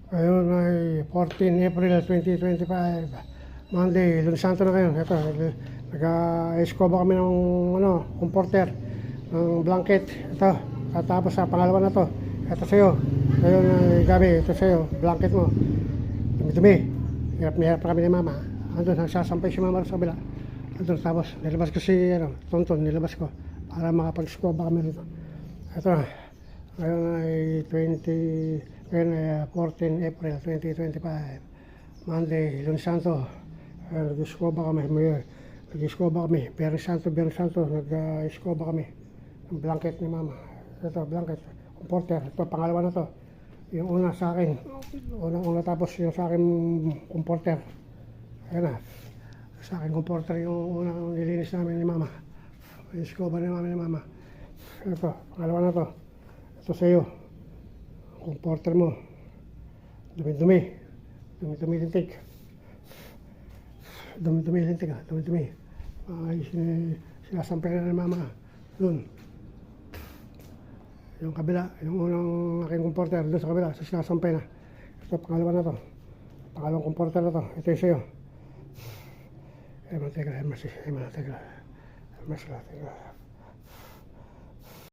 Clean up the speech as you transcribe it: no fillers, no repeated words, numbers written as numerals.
Ngayon ay 14 April 2025. Monday, Lunes Santo na ngayon. Ito, nag-escoba kami ng comforter, ng blanket. Ito, tapos sa pangalawa na to. Ito sa'yo. Ngayon ay gabi, ito sa'yo. Blanket mo. Dumi-dumi. Hirap na hirap na kami ni Mama. Andun, nagsasampay si Mama sa kabila. Andun, tapos nilabas ko si Tonton, nilabas ko para makapag-escoba kami rito. Ito na. Ngayon ay 14 April 2025. Monday, Lunes Santo. Nag-escoba kami. Nag-escoba kami. Biyernes Santo, nag-escoba kami. Yung blanket ni Mama. Ito, blanket. Comforter. Ito, pangalawa na to. Yung una sa akin. Una tapos yung sa akin comforter. Ayan na. Sa akin comforter yung unang nilinis namin ni Mama. Escoba namin ni Mama. Ito, pangalawa na to. Ito sa iyo. Comforter mo. Dumi-dumi. Dumi-dumi lintik. Dumi-dumi lintik ah. Dumi-dumi. Ay, sinasampay na ni Mama. Doon. Yung kabila. Yung unang aking comforter. Doon sa kabila. Sinasampay na. Ito, pangalawa na to. Pangalawang comforter na to. Ito yung sa iyo. Hermategra.